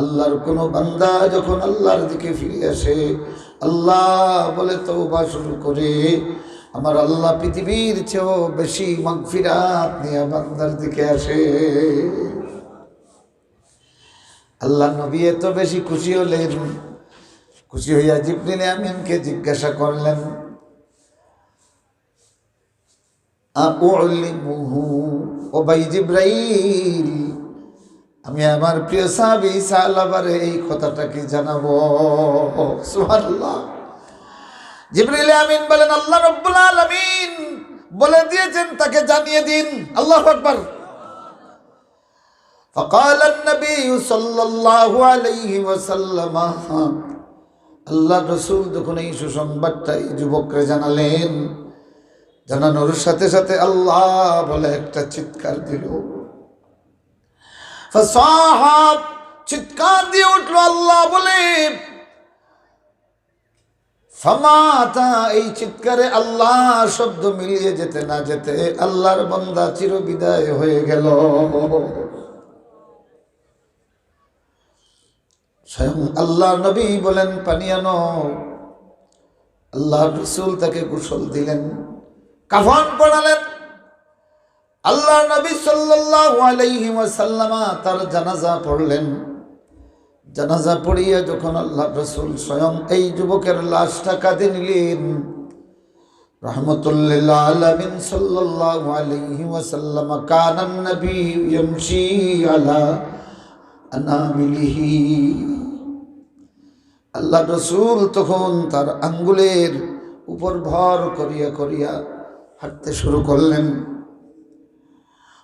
আল্লাহর কোন বান্দা যখন আল্লাহর দিকে ফিরে আসে, আল্লাহ বলে তওবা শুরু করে, আমার আল্লাহ পৃথিবীর চেয়েও বেশি মাগফিরাত নিয়ে বান্দার দিকে আসে। আল্লাহ নবী এত বেশি খুশি হলেন, খুশি হইয়া জিবরিল আমিনকে জিজ্ঞাসা করলেন, আউলিমুহু, ও ভাই জিবরাইল, আমি আমার প্রিয় সাহাবী সালাবারে এই কথাটা কি জানাবো? সুবহানাল্লাহ। জিবরিল আমিন বলেন, আল্লাহ রাব্বুল আলামিন বলে দিয়েছেন, তাকে জানিয়ে দিন। আল্লাহু আকবার। فقال النبي صلى الله عليه وسلم, আল্লাহ রাসূল যখন এই সুসংবাদটা এই যুবককে জানালেন, জানানোর সাথে সাথে আল্লাহ বলে একটা চিৎকার দিল। ফাসাহাব, চিৎকার দিয়ে উঠল। আল্লাহ বলে, ফামাতা, এই চিৎকারে আল্লাহ শব্দ মিলিয়ে যেতে না যেতে আল্লাহর বান্দা চিরবিদায় হয়ে গেল। স্বয়ং আল্লাহ নবী বলেন পানি আনো। আল্লাহ রসুল তাকে গোসল দিলেন, কাফন পরালেন। আল্লাহ নবী সাল্লাল্লাহু আলাইহি ওয়াসাল্লাম তার জানাজা পড়লেন। জানাজা পড়িয়া যখন আল্লাহ রসুল স্বয়ং এই যুবকের লাশটা কাঁধে নিলেন, রহমতুল্লিল আলামিন সাল্লাল্লাহু আলাইহি ওয়াসাল্লাম কানান নবী ইয়ামশি আলা আনামিলিহি। আল্লাহ রসুল তখন তার আঙ্গুলের উপর ভর করিয়া করিয়া হাঁটতে শুরু করলেন।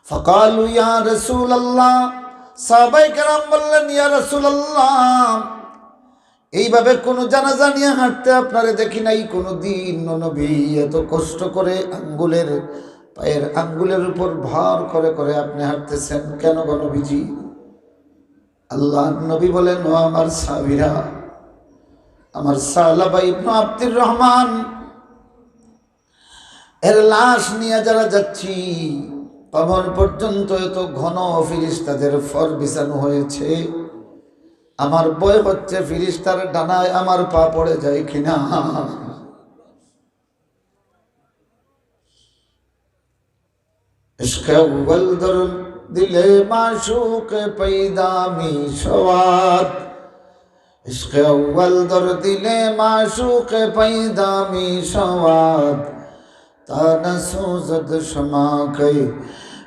ফাকালু ইয়া রাসূলুল্লাহ, সাহাবায়ে কেরাম বললেন ইয়া রাসূলুল্লাহ, এইভাবে কোন জানাজা নিয়ে হাঁটতে আপনারে দেখি নাই কোনো দিন। নবী এত কষ্ট করে আঙ্গুলের পায়ের আঙ্গুলের উপর ভার করে করে আপনি হাঁটতেছেন কেন গো নবীজি? আল্লাহ নবী বলেন, ও আমার সাহাবীরা, আমার সালাবা ইবনে আব্দুর রহমান এর লাশ নিয়ে যারা যাচ্ছি, কবর পর্যন্ত এত ঘন ফিরিস্তাদের ফর বিছানো হয়েছে, আমার ভয় হচ্ছে ফিরিস্তার ডানায় আমার পা পড়ে যায় কিনা। ইশকে আউয়াল দর দিলে মাশুক পয়দা মিশওয়াত, ইশকে আউয়াল দর দিলে মাশুক পয়দা মিশওয়াত, তানা সুজদ শমা কে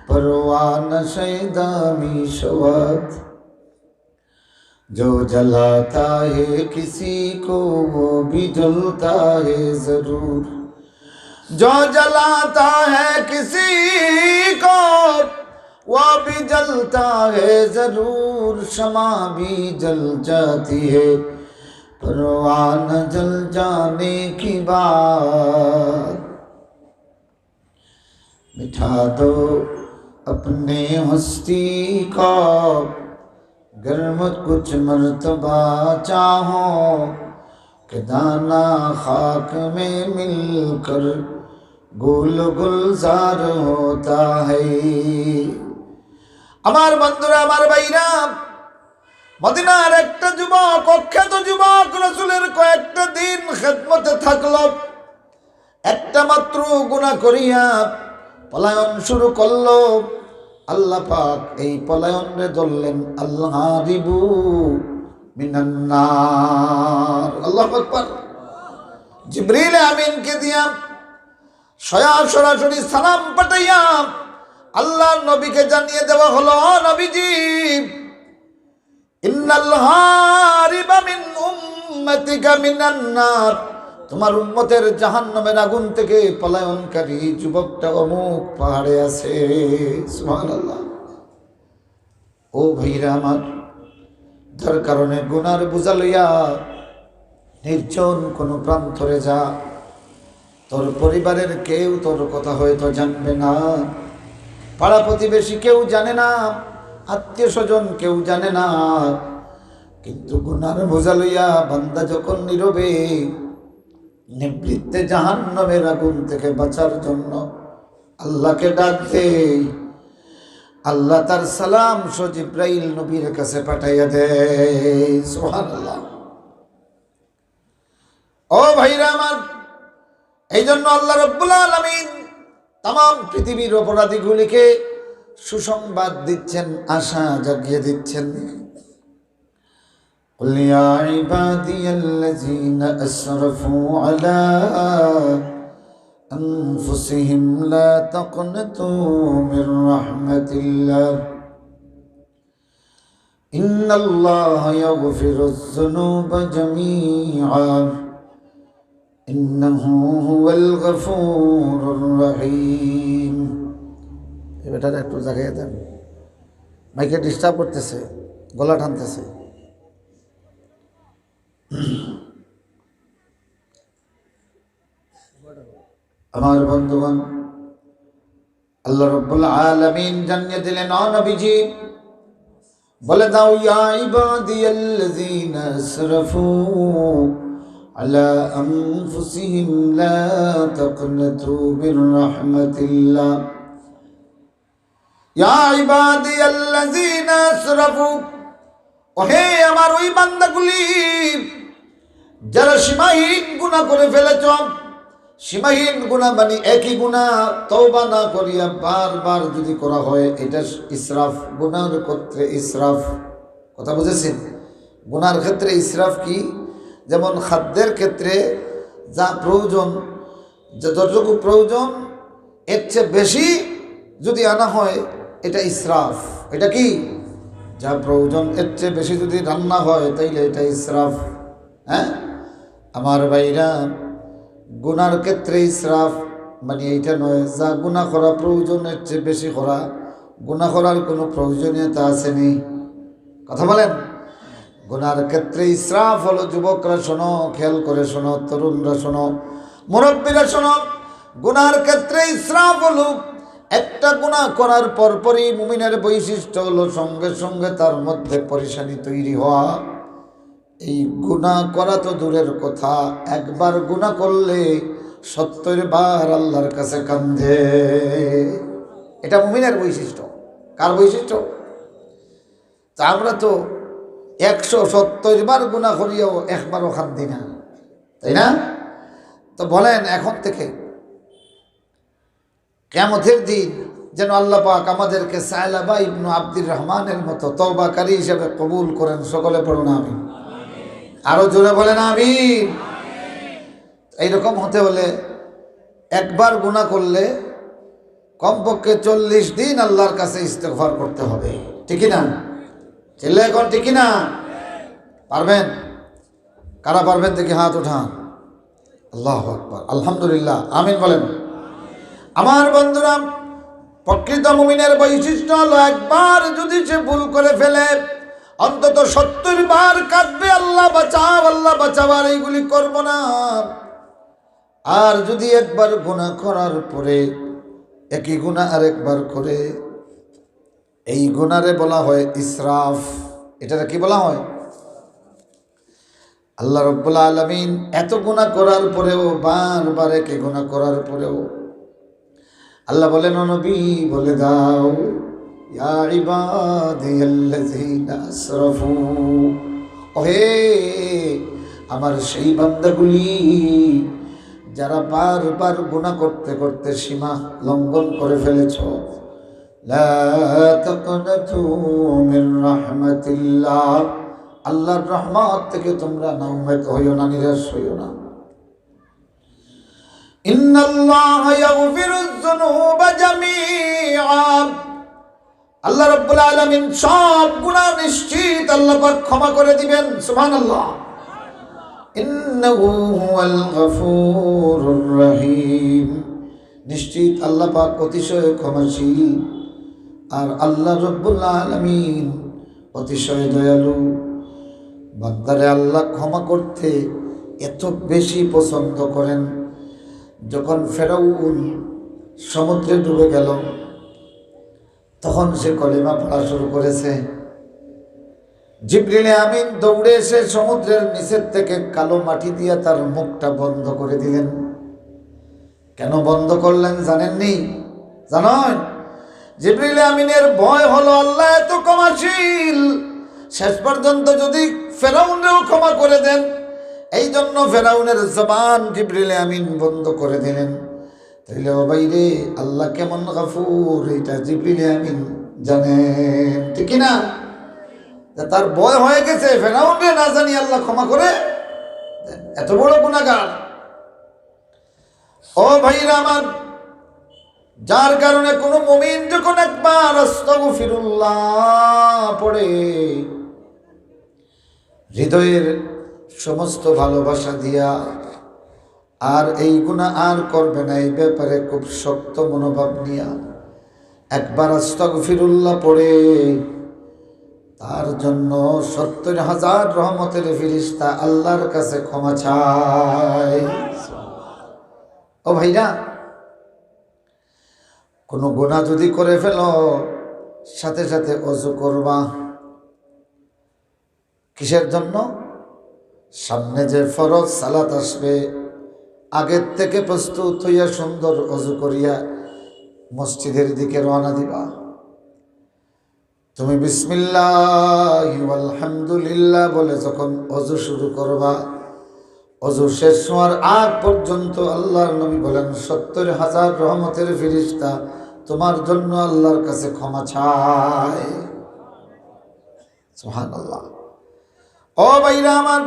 परवान शैदा मिशवत। जो जलाता है किसी को वो भी जलता है जरूर, जो जलाता है किसी को वो भी जलता है जरूर। शमा भी जल जाती है परवान जल जाने की बात। मिठा दो अपने हस्ती को गर्म कुछ मर्तबा चाहो, कि दाना खाक में मिलकर गुल गुलजार होता है। আমার বন্ধুরা, আমার ভাইরা, মদিনার একটা যুবক, অখ্যাত যুবক, রাসূলের কয়েকটা দিন খেদমতে থাকলো, একটা মাত্র গুনাহ করিয়া পলায়ন শুরু করলো। আল্লাহ পাক এই পলায়নে ধরলেন, আল্লাহ হারিবু মিনান নার। আল্লাহু আকবার। জিবরিল আমিনকে দিয়া সরাসরি সালাম পাঠাইয়া আল্লাহর নবীকে জানিয়ে দেওয়া হলো, নবীজি, ইন্নাল হারিবা মিন উম্মতিকা মিনান নার, তোমার উম্মতের জাহান্নামের আগুন থেকে পলায়নকারী যুবকটা অমুক পাহাড়ে আছে। সুবহানাল্লাহ। ও ভাইরা আমার, যার কারণে গুনার বোঝা লইয়া নির্জন কোনো প্রান্তরে যা, তোর পরিবারের কেউ তোর কথা হয়তো জানবে না, পাড়া প্রতিবেশী কেউ জানে না, আত্মীয় স্বজন কেউ জানে না, কিন্তু গুনার বোঝা লইয়া বান্দা যখন নীরবে নিবৃত্তে জাহান্নামের আগুন থেকে বাঁচার জন্য আল্লাহকে ডাক দেয়, আল্লাহ তার সালাম জিবরাইল নবীর কাছে পাঠাইয়া দেয়। সুবহানাল্লাহ। ও ভাইরা আমার, এই জন্য আল্লাহ রাব্বুল আলামিন তাম পৃথিবীর অপরাধীগুলিকে সুসংবাদ দিচ্ছেন, আশা জাগিয়ে দিচ্ছেন। قل يا عبادي الذين أسرفوا على أنفسهم لا تقنطوا من رحمة الله إن الله يغفر الذنوب جميعا إنه هو الغفور الرحيم। এবার একটু জায়গায় দেন, মাইকে ডিস্টার্ব করতেছে, গলা টানতেছে। আমার বন্ধুগণ, আল্লাহ রাব্বুল আলামিন জানিয়ে দিলেন, ও নবীজি বলে দাও, ইয়া ইবাদিয়াল্লাযীনা আসরাফু আলা আনফুসিহিম লা তাকনাতু মির রাহমাতিল্লাহ। ইয়া ইবাদিয়াল্লাযীনা আসরাফু, ওহে আমার ওই বান্দাগুলি যারা সীমাহীন গুনাহ করে ফেলেছ, সীমাহীন গুনাহ মানে একই গুনাহ তওবা না করিয়া বারবার যদি করা হয়, এটা ইসরাফ। গুনাহের ক্ষেত্রে ইসরাফ, কথা বুঝেছেন? গুনার ক্ষেত্রে ইসরাফ কি? যেমন খাদ্যের ক্ষেত্রে যা প্রয়োজন, যতটুকু প্রয়োজন এর চেয়ে বেশি যদি আনা হয়, এটা ইসরাফ। এটা কি? যা প্রয়োজন এর চেয়ে বেশি যদি রান্না হয় তাইলে এটা ইসরাফ। হ্যাঁ আমার ভাইরা, গুনার ক্ষেত্রে ইসরাফ মানে এইটা নয় যা গুনাহ করা প্রয়োজন এর চেয়ে বেশি করা। গুনাহ করার কোনো প্রয়োজনীয়তা আসেনি, কথা বলেন? গুনার ক্ষেত্রে ইসরাফ হলো, যুবকরা শোনো, খেয়াল করে শোনো, তরুণরা শোনো, মুরব্বীরা শোনো, গুনার ক্ষেত্রে ইসরাফ হলো একটা গুনাহ করার পরপরই মুমিনের বৈশিষ্ট্য হলো সঙ্গে সঙ্গে তার মধ্যে পরেশানি তৈরি হওয়া। এই গুনাহ করা তো দূরের কথা, একবার গুনাহ করলে 70 বার আল্লাহর কাছে কান্দে। এটা মুমিনের বৈশিষ্ট্য। কার বৈশিষ্ট্য? তা আমরা তো 170 বার গুনাহ করিয়াও একবারও কান্দি না, তাই না? তো বলেন, এখন থেকে কিয়ামতের দিন যেন আল্লাহ পাক আমাদেরকে সায়লাবা ইবনে আব্দুর রহমানের মতো তওবাকারী হিসেবে কবুল করেন। সকলে পড়ুন আমিন। আরো জোরে বলেন আমিন। এইরকম হতে হলে একবার গুনাহ করলে কমপক্ষে 40 দিন আল্লাহর কাছে ইস্তেগফার করতে হবে, ঠিক না? ছেলে এখন ঠিক না? পারবেন? কারা পারবেন দেখি হাত উঠান। আল্লাহু আকবার, আলহামদুলিল্লাহ, আমিন বলেন। আমার বন্ধুরা, প্রকৃত মুমিনের বৈশিষ্ট্য হলো একবার যদি সে ভুল করে ফেলে অন্তত 70 বার কাঁদবে, আল্লাহ বাঁচাও, আল্লাহ বাঁচাও, আর এইগুলি করব না। আর যদি একবার গুনাহ করার পরে একই গুনাহ আরেকবার করে, এই গুনারে বলা হয় ইসরাফ। এটা কি বলা হয়? আল্লাহ রাব্বুল আলামিন এত গুনাহ করার পরেও, বারবার একই গুনাহ করার পরেও আল্লাহ বলেন, ও নবী বলে দাও, ইয়া ইবাদিয়াল্লাযীনা আসরাফু, ওহে আমার সেই বান্দাগুলি যারা বারবার গুনাহ করতে করতে সীমা লঙ্ঘন করে ফেলেছ, লা তাকনাতু মির রাহমাতিল্লাহ, আল্লাহর রহমত থেকে তোমরা নাউমেদ হইও না, নিরাশ হইও না। ইন্নাল্লাহা ইয়াগফিরুয যুনুবা জামিআ, আল্লাহ রাব্বুল আলামিন সব গুনাহ নিশ্চিত আল্লাহ পাক ক্ষমা করে দিবেন। সুবহানাল্লাহ। ইন্নাহু হুয়াল গফুরুর রহিম, নিশ্চিত আল্লাহ পাক অতিশয় ক্ষমাশীল, আর আল্লাহ রাব্বুল আলামিন অতিশয় দয়ালু। বান্দারে আল্লাহ ক্ষমা করতে এত বেশি পছন্দ করেন, যখন ফেরাউন সমুদ্রে ডুবে গেল তখন সে কলিমা পড়া শুরু করেছে। জিবরিল আমিন দৌড়ে এসে সমুদ্রের নিচের থেকে কালো মাটি দিয়ে তার মুখটা বন্ধ করে দিলেন। কেন বন্ধ করলেন জানেননি? জানেন? জিবরিল আমিনের ভয় হলো আল্লাহ এত ক্ষমাশীল, শেষ পর্যন্ত যদি ফেরাউনকেও ক্ষমা করে দেন, এই জন্য ফেরাউনের জবান জিবরিল আমিন বন্ধ করে দিলেন। তাইলে ও বাইরে আল্লাহ কেমন গফুর এটা জিবরিল আমিন জানেন, ঠিক না? তার ভয় হয়ে গেছে, ফেরাউনকে না জানি আল্লাহ ক্ষমা করে দেন, এত বড় গুনাহগার। ও ভাইরা আমার, যার কারণে কোনো মুমিন যখন একবার আস্তাগফিরুল্লাহ পড়ে, হৃদয়ের সমস্ত ভালোবাসা দিয়া আর এই গুনাহ আর করবে না, এই ব্যাপারে খুব শক্ত মনোভাব নিয়া একবার আস্তাগফিরুল্লাহ পড়ে, তার জন্য 70,000 রহমতের ফেরেশতা আল্লাহর কাছে ক্ষমা চায়। ও ভাইরা, কোনো গুনাহ যদি করে ফেলো সাথে সাথে ওযু করবা। কিসের জন্য? সামনে যে ফরজ সালাত আসবে, আগের থেকে প্রস্তুত হইয়া সুন্দর ওযু করিয়া মসজিদের দিকে রওনা দিবা। তুমি বিসমিল্লাহি আলহামদুলিল্লাহ বলে যখন ওযু শুরু করবা, ওযু শেষ হওয়ার আগ পর্যন্ত আল্লাহর নবী বলেন ৭০,০০০ রহমতের ফেরেশতা তোমার জন্য আল্লাহর কাছে ক্ষমা চায়। সুবহানাল্লাহ। ও ভাইরা আমার,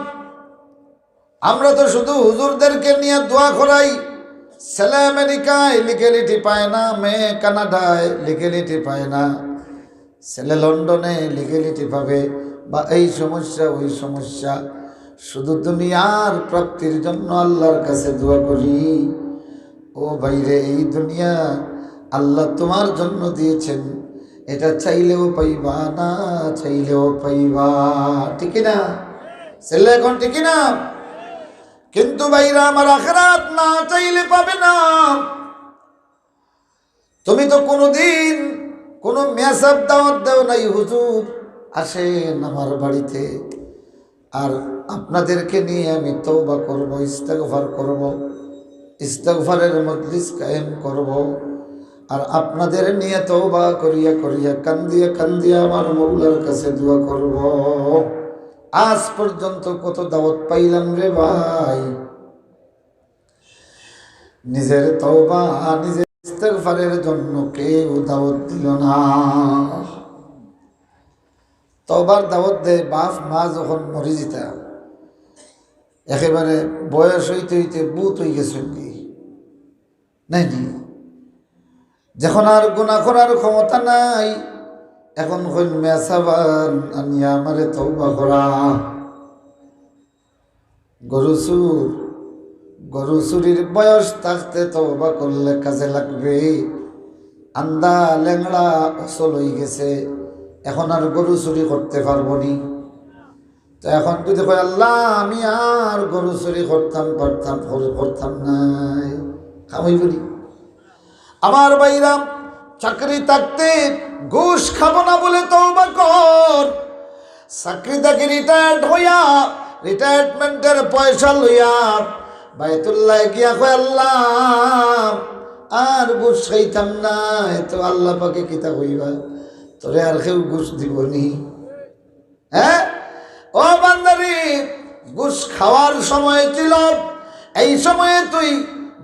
আমরা তো শুধু হুজুরদেরকে নিয়ে দোয়া করাই। ছেলে আমেরিকায় লিগেলিটি পায় না, মেয়ে কানাডায় লিগেলিটি পায় না, ছেলে লন্ডনে লিগেলিটি পাবে, বা এই সমস্যা ওই সমস্যা। শুধু দুনিয়ার প্রাপ্তির জন্য আল্লাহর কাছে দোয়া করি। ও বাইরে, এই দুনিয়া আল্লাহ তোমার জন্য দিয়েছেন, এটা চাইলেও পাইবা না চাইলেও পাইবা, ঠিক না ছেলে? এখন ঠিক না? কিন্তু ভাইরা আমার, আখিরাত না চাইলে পাবে না। তুমি তো কোনোদিন কোনো মেসাব দাওয়াত দাও নাই, হুজুর আসেন আমার বাড়িতে, আর আপনাদেরকে নিয়ে আমি তওবা করব, ইস্তেগফার করব, ইস্তেগফারের মজলিস কায়েম করব, আর আপনাদের নিয়ে তওবা করিয়া করিয়া কান্দিয়া কান্দিয়া আমার মওলার কাছে দোয়া করব। আজ পর্যন্ত কত দাওয়াত পাইলাম রে ভাই, নিজের তওবা নিজের ইস্তেগফারের জন্য কেউ দাওয়াত দিল না। তওবার দাওয়াত দেয় বাপ মা যখন মরে যেতা, একেবারে বয়স হইতে হইতে বুত হয়ে গেছেন কি নাই, যখন আর গুনাহ করার ক্ষমতা নাই, এখন কইন মেসাবান আনিয়া আমারে তওবা করা। গরু চুরির বয়স থাকতে তওবা করলে কাজে লাগবে। আন্দা ল্যাংড়া অসল হয়ে গেছে, এখন আর গরু চুরি করতে পারবো নি। তো এখন যদি কয় আল্লাহ আমি আর গরু চুরি করতাম নাই, খামাই বলি। আমার বাইরাম, চাকরি থাকতে ঘুষ খাবো না বলে তওবা কর। চাকরি থেকে রিটায়ার্ড হইয়া রিটায়ারমেন্টের পয়সা লইয়া বাইতুল্লাহ গিয়া কয় আল্লাহ আর ঘুষ খাইতাম না, তো আল্লাহ পাকে কিতা কইবা, তোরে আর কেউ ঘুষ দিবনি? হ্যাঁ ও বান্দারি, ঘুষ খাওয়ার সময় ছিল, এই সময়ে তুই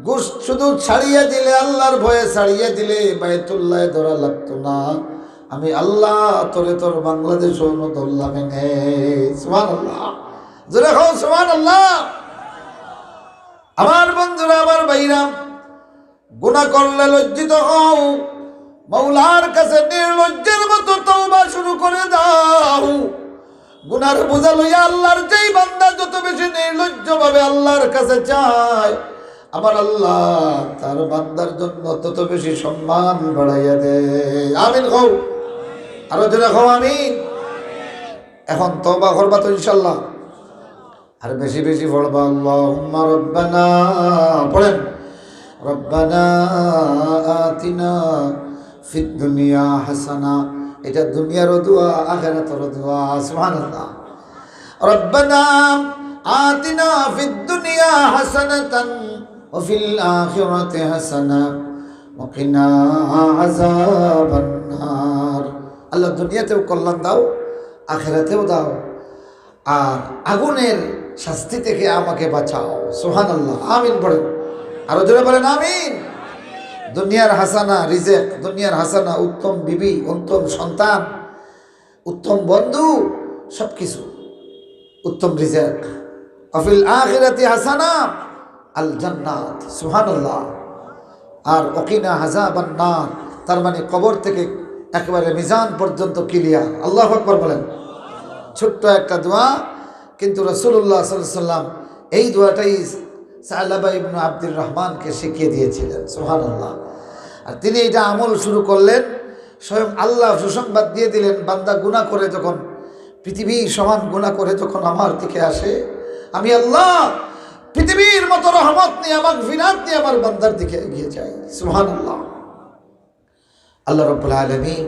ঘুষ শুধু ছাড়িয়ে দিলে, আল্লাহর ভয়ে ছাড়িয়ে দিলে বাইতুল্লাহ ধরা লাগতো না। আমি আল্লাহ তোরে তোর বাংলাদেশ ধরলাম এনে। সুবহানাল্লাহ, জোরে হও সুবহানাল্লাহ। আমার বন্ধুরা, আমার ভাইরা, গুনাহ করলে লজ্জিত হও, মওলার কাছে নির্লজ্জের মতো তওবা শুরু করে দাও। গুনার বোঝা লইয়া আল্লাহর যেই বান্দা যত বেশি নির্লজ্জ ভাবে আল্লাহর কাছে চায়, আমার আল্লাহ তার বান্দার জন্য তত বেশি সম্মান বাড়াইয়া দেয়। আমিন কও, আরো জোরে কও আমিন। এখন তওবা করবা তো ইনশাআল্লাহ, আর বেশি বেশি পড়বা। আল্লাহুম্মা রব্বানা, পড়েন, রব্বানা আতিনা ফিদ দুনিয়া হাসানা, এটা দুনিয়ারও দোয়া আখিরাতেরও দোয়া। সুবহানাল্লাহ। রব্বানা আতিনা ফিদ দুনিয়া হাসানাতান ওয়া ফিল আখিরাতি হাসানা ওয়া কিনা আযাবান নার। আল্লাহ দুনিয়াতেও কল্যাণ দাও, আখিরাতেও দাও, আর আগুনের শাস্তি থেকে আমাকে বাঁচাও। সুবহানাল্লাহ, আমিন পড়েন, আরো জোরে বলেন আমিন। দুনিয়ার হাসানা রিজেক, দুনিয়ার হাসানা উত্তম বিবি, উত্তম সন্তান, উত্তম বন্ধু, সবকিছু উত্তম রিজেক। আফিল আখিরাতি হাসানা আল জান্নাত। সুবহানাল্লাহ। আর ওকিনা আযাবান নার, তার মানে কবর থেকে একেবারে মিজান পর্যন্ত ক্লিয়ার। আল্লাহু আকবার বলেন। ছোট্ট একটা দোয়া, কিন্তু রাসূলুল্লাহ সাল্লাল্লাহু আলাইহি ওয়াসাল্লাম এই দোয়াটাই সালাবা ইবনে আব্দুর রহমানকে শিখিয়ে দিয়েছিলেন। সুবহানাল্লাহ। আর তিনি এটা আমল শুরু করলেন, স্বয়ং আল্লাহ সুসংবাদ দিয়ে দিলেন, বান্দা গুনাহ করে যখন, পৃথিবী সমান গুনাহ করে যখন আমার দিকে আসে, আমি আল্লাহ পৃথিবীর মতো রহমত নিয়ে, মাগফিরাত নিয়ে আমার বান্দার দিকে এগিয়ে যাই। সুবহানাল্লাহ। আল্লাহ রাব্বুল আলামিন